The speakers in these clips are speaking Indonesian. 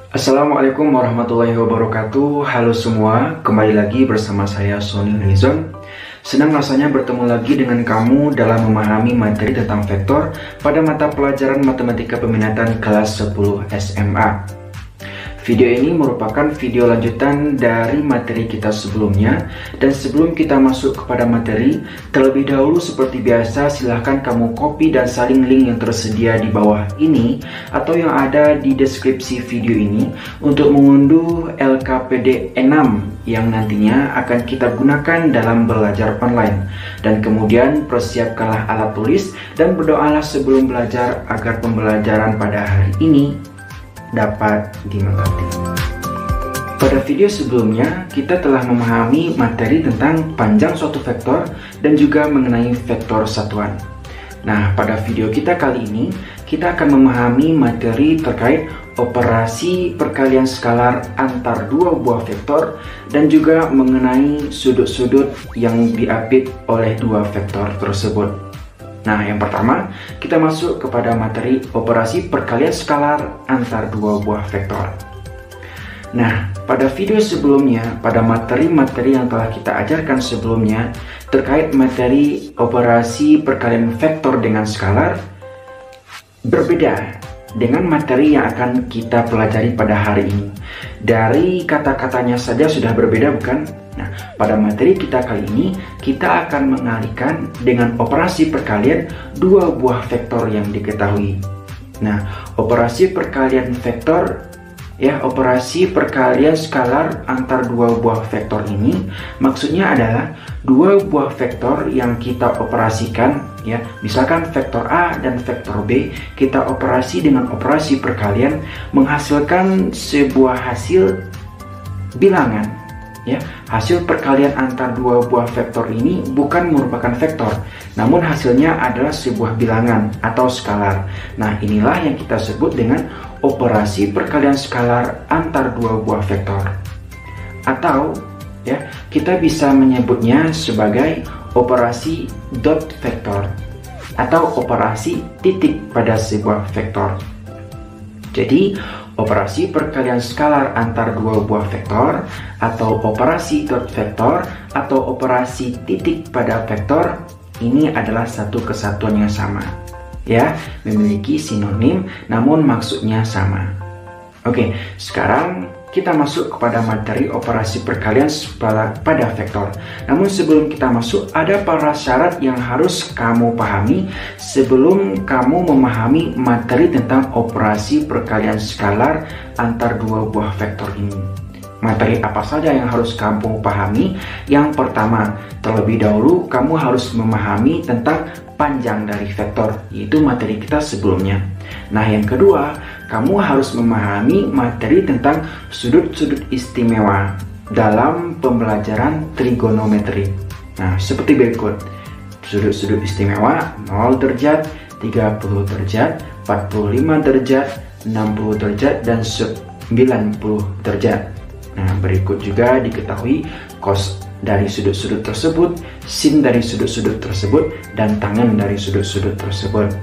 Assalamualaikum warahmatullahi wabarakatuh. Halo semua, kembali lagi bersama saya Sony Rizon. Senang rasanya bertemu lagi dengan kamu dalam memahami materi tentang vektor pada mata pelajaran Matematika Peminatan kelas 10 SMA. Video ini merupakan video lanjutan dari materi kita sebelumnya. Dan sebelum kita masuk kepada materi, terlebih dahulu seperti biasa silahkan kamu copy dan salin link yang tersedia di bawah ini atau yang ada di deskripsi video ini untuk mengunduh LKPD 6 yang nantinya akan kita gunakan dalam belajar online. Dan kemudian persiapkanlah alat tulis dan berdoalah sebelum belajar agar pembelajaran pada hari ini dapat dimengerti. Pada video sebelumnya, kita telah memahami materi tentang panjang suatu vektor dan juga mengenai vektor satuan. Nah, pada video kita kali ini, kita akan memahami materi terkait operasi perkalian skalar antar dua buah vektor dan juga mengenai sudut-sudut yang diapit oleh dua vektor tersebut. Nah, yang pertama, kita masuk kepada materi operasi perkalian skalar antar dua buah vektor. Nah, pada video sebelumnya, pada materi-materi yang telah kita ajarkan sebelumnya, terkait materi operasi perkalian vektor dengan skalar, berbeda dengan materi yang akan kita pelajari pada hari ini. Dari kata-katanya saja sudah berbeda, bukan? Nah, pada materi kita kali ini, kita akan mengalihkan dengan operasi perkalian dua buah vektor yang diketahui. Nah, operasi perkalian vektor, operasi perkalian skalar antar dua buah vektor ini, maksudnya adalah dua buah vektor yang kita operasikan, misalkan vektor A dan vektor B, kita operasi dengan operasi perkalian menghasilkan sebuah hasil bilangan. Hasil perkalian antar dua buah vektor ini bukan merupakan vektor, namun hasilnya adalah sebuah bilangan atau skalar. Nah, inilah yang kita sebut dengan operasi perkalian skalar antar dua buah vektor. Atau kita bisa menyebutnya sebagai operasi dot vektor atau operasi titik pada sebuah vektor. Jadi, operasi perkalian skalar antar dua buah vektor atau operasi dot vektor atau operasi titik pada vektor ini adalah satu kesatuan yang sama, memiliki sinonim namun maksudnya sama. Oke, sekarang kita masuk kepada materi operasi perkalian pada vektor. Namun sebelum kita masuk, ada prasyarat yang harus kamu pahami sebelum kamu memahami materi tentang operasi perkalian skalar antar dua buah vektor ini. Materi apa saja yang harus kamu pahami? Yang pertama, terlebih dahulu kamu harus memahami tentang panjang dari vektor, yaitu materi kita sebelumnya. Nah, yang kedua, kamu harus memahami materi tentang sudut-sudut istimewa dalam pembelajaran trigonometri. Nah, seperti berikut. Sudut-sudut istimewa 0 derajat, 30 derajat, 45 derajat, 60 derajat, dan 90 derajat. Nah, berikut juga diketahui cos dari sudut-sudut tersebut, sin dari sudut-sudut tersebut, dan tangen dari sudut-sudut tersebut.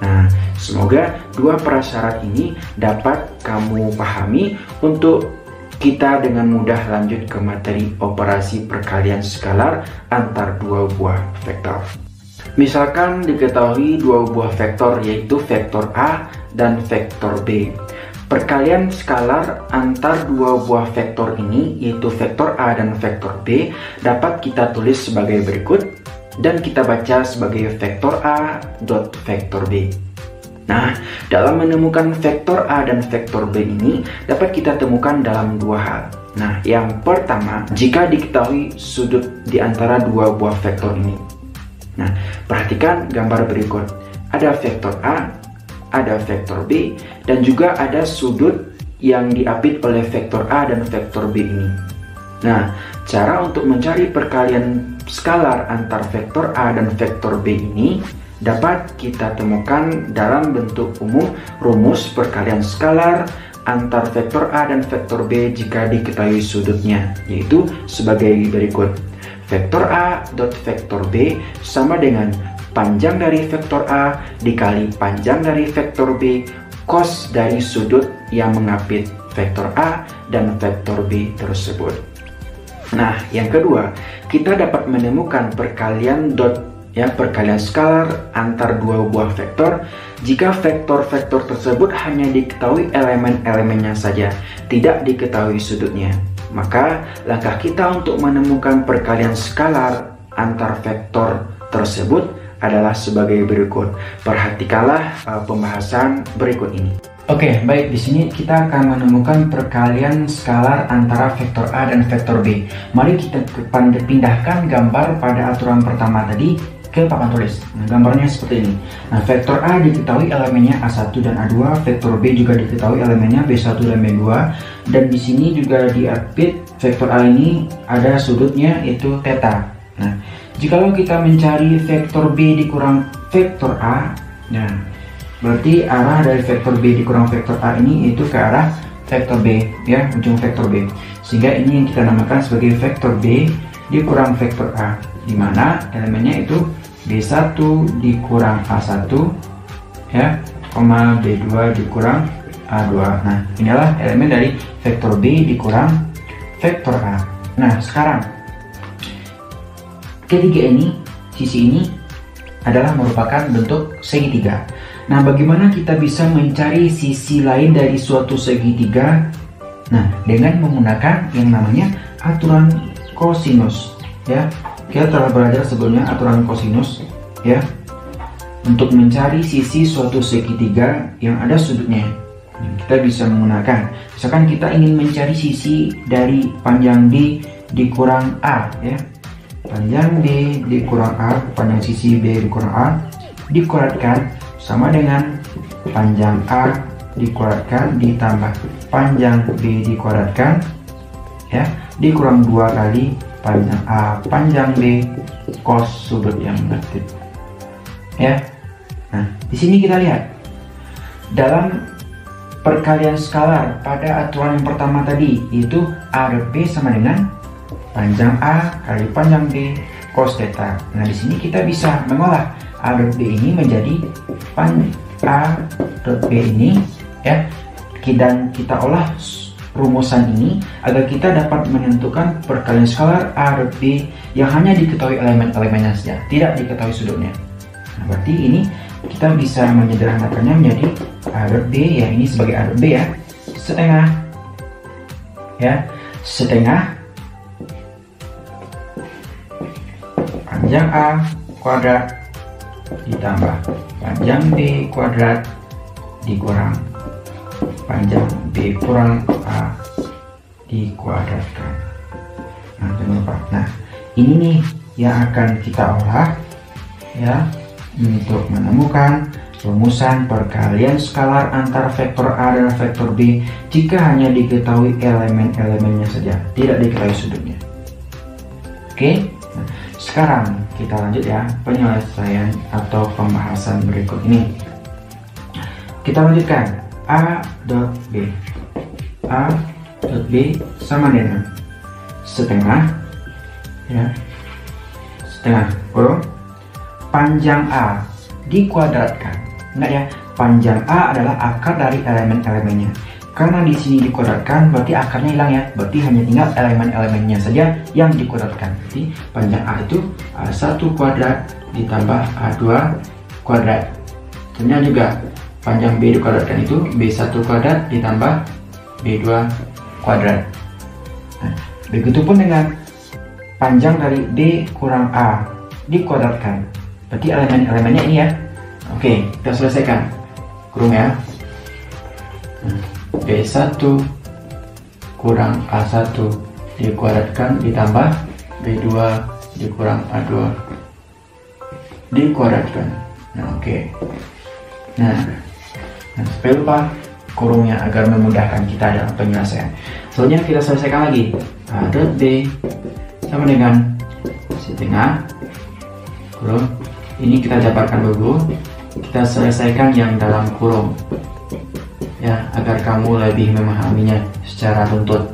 Nah, semoga dua prasyarat ini dapat kamu pahami untuk kita dengan mudah lanjut ke materi operasi perkalian skalar antar dua buah vektor. Misalkan diketahui dua buah vektor, yaitu vektor A dan vektor B. Perkalian skalar antar dua buah vektor ini, yaitu vektor A dan vektor B, dapat kita tulis sebagai berikut dan kita baca sebagai vektor A dot vektor B. Nah, dalam menemukan vektor A dan vektor B ini dapat kita temukan dalam dua hal. Nah, yang pertama, jika diketahui sudut di antara dua buah vektor ini. Nah, perhatikan gambar berikut. Ada vektor A, ada vektor B, dan juga ada sudut yang diapit oleh vektor A dan vektor B ini. Nah, cara untuk mencari perkalian skalar antar vektor A dan vektor B ini dapat kita temukan dalam bentuk umum rumus perkalian skalar antar vektor A dan vektor B jika diketahui sudutnya, yaitu sebagai berikut. Vektor A dot vektor B sama dengan panjang dari vektor A dikali panjang dari vektor B cos dari sudut yang mengapit vektor A dan vektor B tersebut. Nah, yang kedua, kita dapat menemukan perkalian dot perkalian skalar antar dua buah vektor jika vektor-vektor tersebut hanya diketahui elemen-elemennya saja, tidak diketahui sudutnya. Maka langkah kita untuk menemukan perkalian skalar antar vektor tersebut adalah sebagai berikut. Perhatikanlah pembahasan berikut ini. Oke, baik, di sini kita akan menemukan perkalian skalar antara vektor A dan vektor B. Mari kita pindahkan gambar pada aturan pertama tadi ke papan tulis. Nah, gambarnya seperti ini. Nah, vektor A diketahui elemennya A1 dan A2, vektor B juga diketahui elemennya B1 dan B2, dan di sini juga diapit vektor A ini ada sudutnya yaitu theta. Nah, jikalau kita mencari vektor B dikurang vektor A, nah berarti arah dari vektor B dikurang vektor A ini itu ke arah vektor B, ya, ujung vektor B. Sehingga ini yang kita namakan sebagai vektor B dikurang vektor A, di mana elemennya itu B1 dikurang A1, ya, B2 dikurang A2. Nah, inilah elemen dari vektor B dikurang vektor A. Nah, sekarang ketiga ini, sisi ini adalah merupakan bentuk segitiga. Nah, bagaimana kita bisa mencari sisi lain dari suatu segitiga? Nah, dengan menggunakan yang namanya aturan kosinus, ya. Kita telah belajar sebelumnya aturan kosinus, ya, untuk mencari sisi suatu segitiga yang ada sudutnya. Kita bisa menggunakan, misalkan kita ingin mencari sisi dari panjang B dikurang A, ya. Panjang B dikurang A, panjang sisi B dikurang A, dikuadratkan sama dengan panjang A dikuadratkan ditambah panjang B dikuadratkan, ya, dikurang 2 kali panjang A panjang B cos sudut yang negatif, ya. Nah, di sini kita lihat dalam perkalian skalar pada aturan yang pertama tadi, itu A dot B sama dengan panjang A kali panjang B cos theta. Nah, di sini kita bisa mengolah A dot B ini menjadi A dot B ini, ya, dan kita olah rumusan ini agar kita dapat menentukan perkalian skalar A dot B yang hanya diketahui elemen-elemennya saja, tidak diketahui sudutnya. Nah, berarti ini kita bisa menyederhanakannya menjadi A dot B, ya, ini sebagai A dot B, ya, setengah, ya, setengah panjang A kuadrat ditambah panjang B kuadrat dikurang panjang B kurang A dikuadratkan. Nah, jangan lupa. Nah, ini nih yang akan kita olah, ya, untuk menemukan rumusan perkalian skalar antara vektor A dan vektor B jika hanya diketahui elemen-elemennya saja, tidak diketahui sudutnya. Oke, nah, sekarang kita lanjut, ya, penyelesaian atau pembahasan berikut ini. Kita lanjutkan. A dot B, A dot B sama dengan setengah, ya, setengah kurung panjang A dikuadratkan. Ingat, ya, panjang A adalah akar dari elemen-elemennya. Karena di sini dikuadratkan berarti akarnya hilang, ya, berarti hanya tinggal elemen-elemennya saja yang dikuadratkan. Jadi panjang A itu A1 kuadrat ditambah A2 kuadrat. Kemudian juga panjang B dikuadratkan itu B1 kuadrat ditambah B2 kuadrat. Nah, begitupun dengan panjang dari B kurang A dikuadratkan. Berarti elemen-elemennya ini, ya. Oke, kita selesaikan. Kurung, ya. B1 kurang A1 dikuadratkan ditambah B2 dikurang A2 dikuadratkan. Nah, oke. Nah, supaya lupa kurungnya agar memudahkan kita dalam penyelesaian. Selanjutnya kita selesaikan lagi. A dot B sama dengan setengah kurung. Ini kita dapatkan dulu. Kita selesaikan yang dalam kurung, ya, agar kamu lebih memahaminya secara runtut.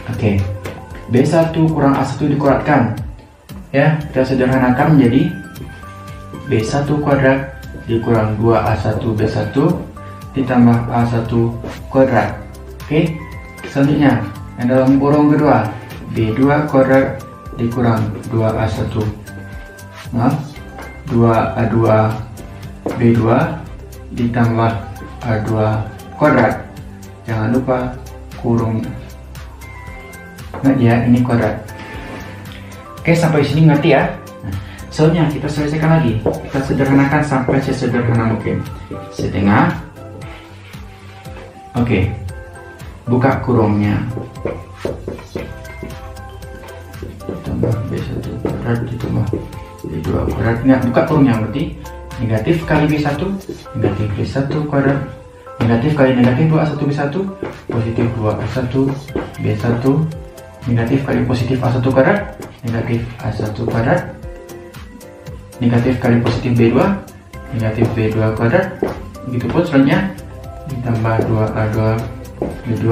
Oke. B1 kurang A1 dikuadratkan, ya, kita sederhanakan menjadi B1 kuadrat dikurang 2 A1 B1 ditambah A1 kuadrat. Oke, selanjutnya yang dalam kurung kedua, B2 kuadrat dikurang 2A1. Nah, 2A2 B2 ditambah A2 kuadrat. Jangan lupa kurungnya. Ingat ya, ini kuadrat. Oke, sampai sini ngerti ya? Nah, soalnya kita selesaikan lagi. Kita sederhanakan sampai sesederhana mungkin. Setengah. Oke, buka kurungnya. Ditambah B1 kuadrat ditambah B2 kuadrat. Nggak, buka kurungnya berarti negatif kali B1, negatif B1 kuadrat, negatif kali negatif 2A1 B1, positif 2A1 B1, negatif kali positif A1 kuadrat, negatif A1 kuadrat, negatif kali positif B2, negatif B2 kuadrat. Begitupun selanjutnya ditambah 2A2 B2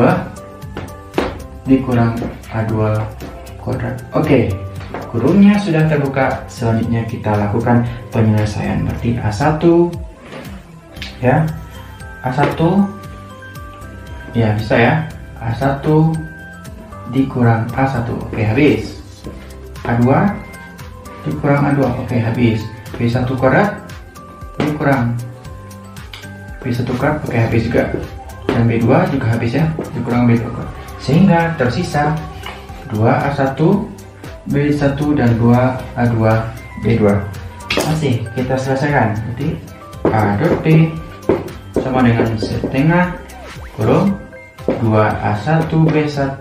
dikurang A2 kuadrat. Oke, kurungnya sudah terbuka. Selanjutnya kita lakukan penyelesaian. Berarti A1 ya, A1 ya, bisa ya, A1 dikurang A1. Oke, habis. A2 dikurang A2. Oke, habis. B1 kuadrat dikurang B1 kuadrat. Oke, habis juga. Dan B2 juga habis ya, dikurang B2 kuadrat. Sehingga tersisa 2A1 B1 dan 2A2 B2. Masih kita selesaikan. Jadi A dot B sama dengan setengah kurung 2A1 B1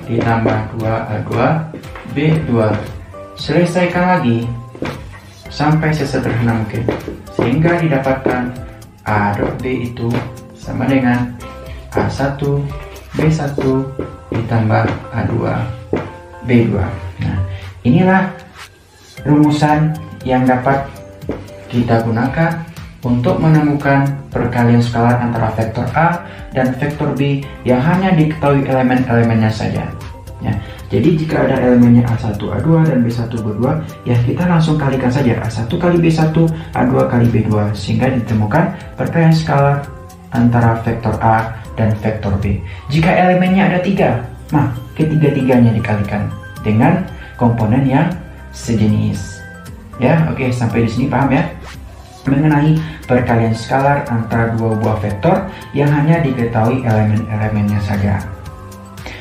ditambah 2A2 B2. Selesaikan lagi sampai sesederhana mungkin, sehingga didapatkan A dot B itu sama dengan A1 B1 ditambah A2 B2. Nah, inilah rumusan yang dapat kita gunakan untuk menemukan perkalian skalar antara vektor A dan vektor B yang hanya diketahui elemen-elemennya saja. Ya, jadi jika ada elemennya A1, A2, dan B1, B2, ya kita langsung kalikan saja A1 kali B1, A2 kali B2, sehingga ditemukan perkalian skalar antara vektor A dan vektor B. Jika elemennya ada 3, nah ketiga-tiganya dikalikan dengan komponen yang sejenis. Ya, oke, sampai di sini paham ya? Mengenai perkalian skalar antara dua buah vektor yang hanya diketahui elemen-elemennya saja.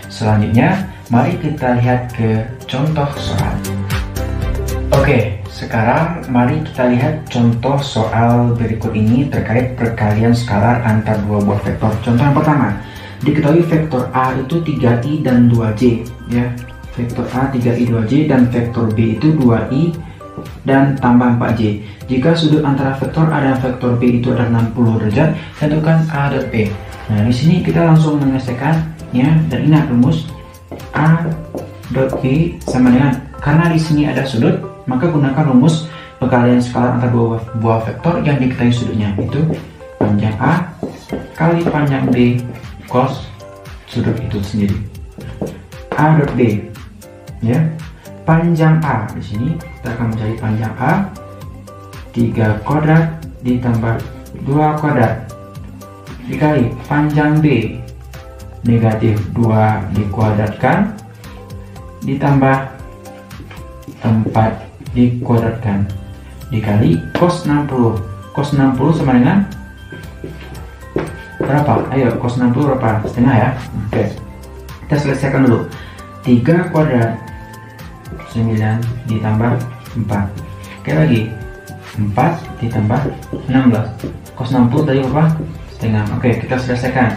Selanjutnya, mari kita lihat ke contoh soal. Oke, sekarang mari kita lihat contoh soal berikut ini terkait perkalian skalar antara dua buah vektor. Contoh yang pertama, diketahui vektor A itu 3i dan 2j, ya. Vektor A 3i 2j dan vektor B itu 2i dan tambah 4j. Jika sudut antara vektor A dan vektor B itu ada 60 derajat, tentukan A dot B. Nah, di sini kita langsung menyelesaikan ya, dan ingat rumus A dot B sama dengan, karena di sini ada sudut, maka gunakan rumus perkalian skalar antara dua buah vektor yang diketahui sudutnya, itu panjang A kali panjang B cos sudut itu sendiri. A dot B ya, panjang A di sini kita akan mencari panjang A 3 kuadrat ditambah 2 kuadrat dikali panjang B negatif 2 dikuadratkan ditambah 4 dikuadratkan dikali cos 60. Cos 60 sama dengan berapa? Ayo, cos 60 berapa? Setengah ya. Oke, kita selesaikan dulu. 3 kuadrat 9 ditambah 4. Oke, lagi 4 ditambah 16. Cos 60 tadi berapa? Setengah. Oke, kita selesaikan.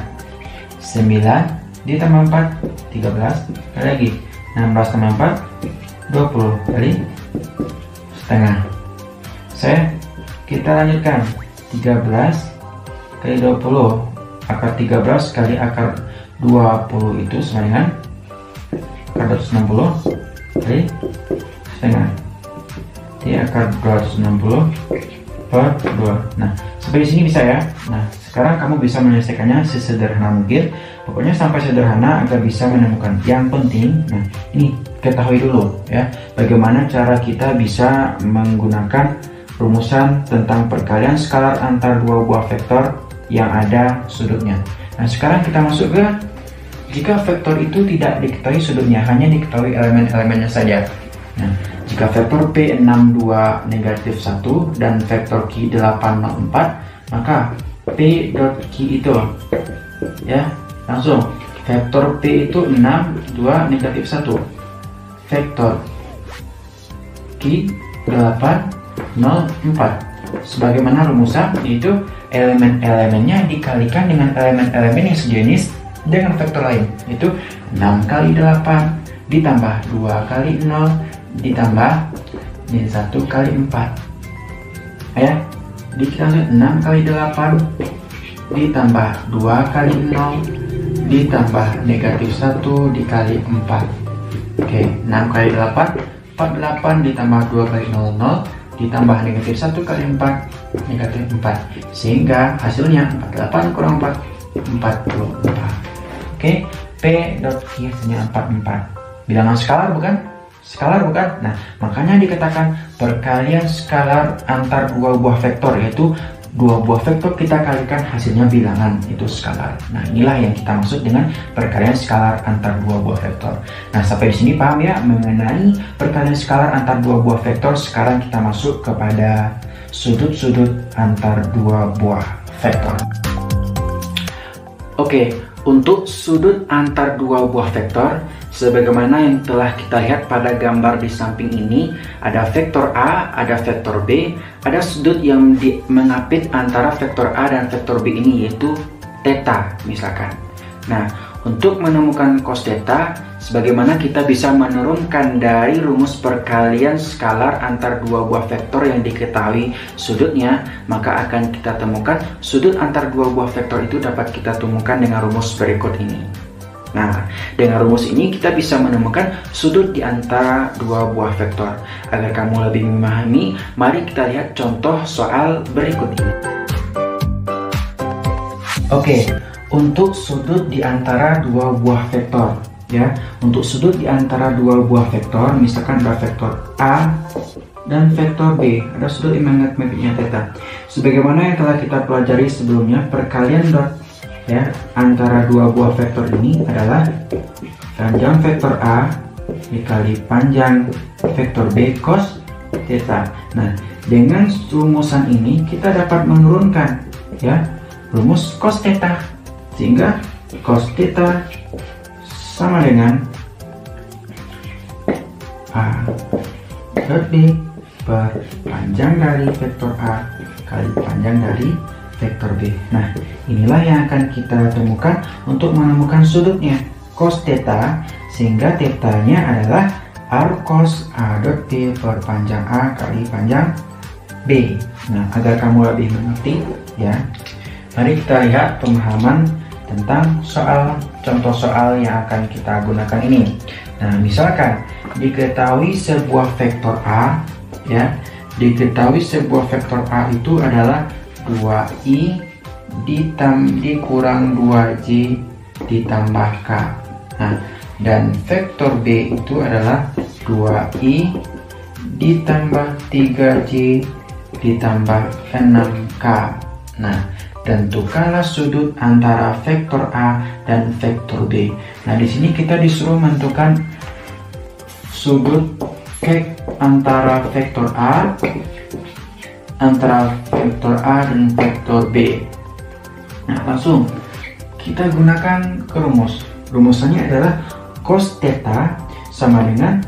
9 ditambah 4 13. Kali lagi 16 tambah 4 20 kali setengah. Kita lanjutkan. 13 kali 20, akar 13 kali akar 20 itu sama dengan akar 260 kali setengah. Jadi akar 260 per 2. Nah, sampai di sini bisa ya. Nah, sekarang kamu bisa menyelesaikannya sesederhana mungkin. Pokoknya sampai sederhana agar bisa menemukan. Yang penting, nah ini ketahui dulu ya, bagaimana cara kita bisa menggunakan rumusan tentang perkalian skalar antar dua buah vektor yang ada sudutnya. Nah, sekarang kita masuk ke jika vektor itu tidak diketahui sudutnya, hanya diketahui elemen-elemennya saja. Nah, jika vektor P 62 negatif 1 dan vektor Q 804, maka P dot Q itu, ya, langsung vektor P itu 62 negatif 1, vektor Q 804. Sebagaimana rumusan, yaitu elemen-elemennya dikalikan dengan elemen-elemen yang sejenis dengan vektor lain, yaitu 6 kali 8 ditambah 2 kali 0 ditambah 1 kali 4. Ya, dikali 6 kali 8 ditambah 2 kali 0 ditambah negatif 1 dikali 4. Oke, 6 kali 8, 48 ditambah 2 kali 00 ditambah negatif 1 kali 4, negatif 4, sehingga hasilnya 48 kurang 4, 44. Oke, P dot Q hasilnya 44. Bilangan skalar bukan? Skalar bukan? Nah, makanya dikatakan perkalian skalar antar dua buah vektor, yaitu dua buah vektor kita kalikan hasilnya bilangan, itu skalar. Nah, inilah yang kita maksud dengan perkalian skalar antar dua buah vektor. Nah, sampai di sini paham ya mengenai perkalian skalar antar dua buah vektor. Sekarang kita masuk kepada sudut-sudut antar dua buah vektor. Oke, untuk sudut antar dua buah vektor, sebagaimana yang telah kita lihat pada gambar di samping ini, ada vektor A, ada vektor B, ada sudut yang mengapit antara vektor A dan vektor B ini, yaitu theta misalkan. Nah, untuk menemukan cos theta, sebagaimana kita bisa menurunkan dari rumus perkalian skalar antar dua buah vektor yang diketahui sudutnya, maka akan kita temukan sudut antar dua buah vektor itu dapat kita temukan dengan rumus berikut ini. Nah, dengan rumus ini kita bisa menemukan sudut di antara dua buah vektor. Agar kamu lebih memahami, mari kita lihat contoh soal berikut ini. Oke, untuk sudut di antara dua buah vektor, ya. Untuk sudut di antara dua buah vektor, misalkan ada vektor A dan vektor B, ada sudut yang mengapitnya theta. Sebagaimana yang telah kita pelajari sebelumnya, perkalian dot, ya, antara dua buah vektor ini adalah panjang vektor A dikali panjang vektor B cos theta. Nah, dengan rumusan ini kita dapat menurunkan, ya, rumus cos theta, sehingga cos theta sama dengan A dot B per panjang dari vektor A kali panjang dari vektor B. Nah, inilah yang akan kita temukan untuk menemukan sudutnya cos theta, sehingga thetanya adalah R cos A dot B per panjang A kali panjang B. Nah, agar kamu lebih mengerti, ya, mari kita lihat pemahaman tentang contoh soal yang akan kita gunakan ini. Nah, misalkan diketahui sebuah vektor A, ya, diketahui sebuah vektor A itu adalah 2i dikurang 2j ditambah k. Nah, dan vektor B itu adalah 2i ditambah 3j ditambah 6k. Nah, tentukanlah sudut antara vektor A dan vektor B. Nah, di sini kita disuruh menentukan sudut antara vektor A dan vektor B. Nah, langsung kita gunakan ke rumus. Rumusannya adalah cos theta sama dengan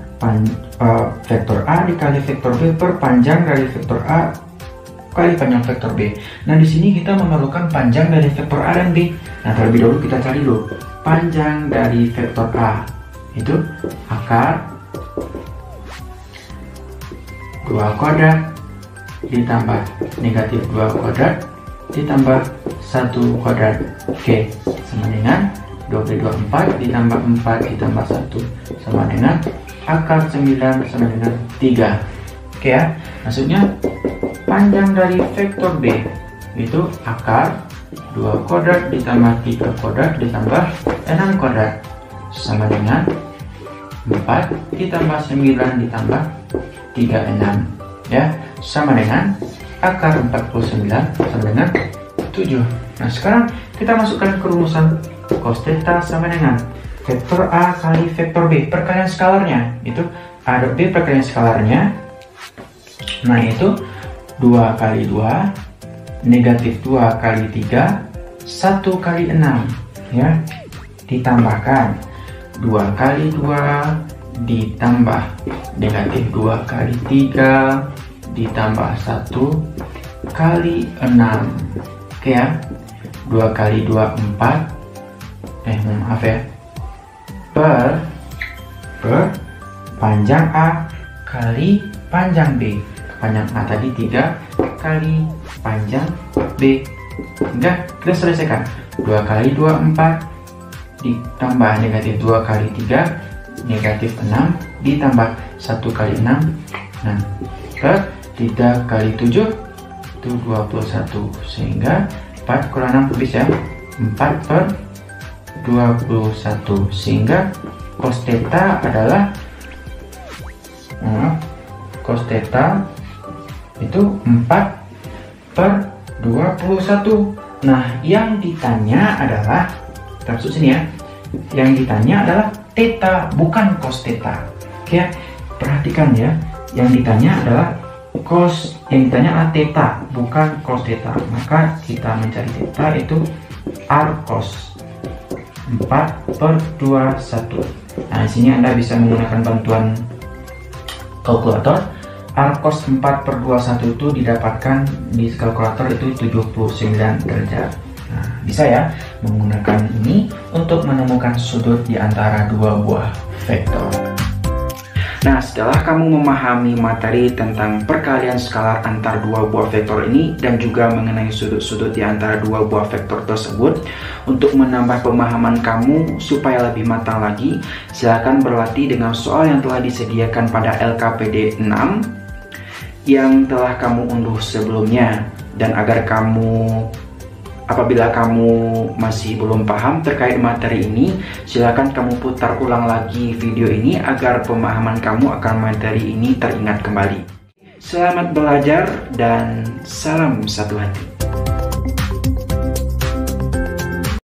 vektor A dikali vektor B per panjang dari vektor A kali panjang vektor B. Nah, di sini kita memerlukan panjang dari vektor A dan B. Nah, terlebih dahulu kita cari dulu panjang dari vektor A, itu akar 2 kuadrat ditambah negatif 2 kuadrat ditambah 1 kuadrat. Oke, sama dengan 2 kali 2 4 ditambah 4 ditambah 1 sama dengan akar 9 sama dengan 3. Oke ya, maksudnya panjang dari vektor B itu akar 2 kuadrat ditambah 3 kuadrat ditambah 6 kuadrat sama dengan 4 ditambah 9 ditambah 36, ya, sama dengan akar 49 sama dengan 7. Nah, sekarang kita masukkan ke rumusan cos theta sama dengan vektor A kali vektor B. Perkalian skalarnya itu A dan B perkalian skalarnya. Nah itu 2 kali 2 negatif 2 kali 3 1 kali 6 ya, ditambahkan 2 kali 2 ditambah negatif 2 kali 3 ditambah 1 kali 6. Oke ya, 2 kali 2 4 maaf ya, per panjang A kali panjang B. Panjang A tadi 3 kali panjang B. Enggak, kita selesaikan. 2 kali 2 4 ditambah negatif 2 kali 3 negatif 6 ditambah 1 kali 6 per 3 kali 7 itu 21, sehingga 4 kurang 6 habis ya, 4 per 21, sehingga cos theta adalah cos theta itu 4 per 21. Nah, yang ditanya adalah, kita masuk sini ya, yang ditanya adalah theta, bukan cos theta. Oke, perhatikan ya, yang ditanya adalah cos, yang ditanya adalah theta, bukan cos theta. Maka kita mencari theta itu r cos 4 per 21. Nah, di sini Anda bisa menggunakan bantuan kalkulator. R cos 4 per 21 itu didapatkan di kalkulator itu 79 derajat. Nah, bisa ya menggunakan ini untuk menemukan sudut di antara dua buah vektor. Nah, setelah kamu memahami materi tentang perkalian skalar antar dua buah vektor ini dan juga mengenai sudut-sudut di antara dua buah vektor tersebut, untuk menambah pemahaman kamu supaya lebih matang lagi, silakan berlatih dengan soal yang telah disediakan pada LKPD 6 yang telah kamu unduh sebelumnya. Dan agar kamu, apabila kamu masih belum paham terkait materi ini, silakan kamu putar ulang lagi video ini agar pemahaman kamu akan materi ini teringat kembali. Selamat belajar dan salam satu hati.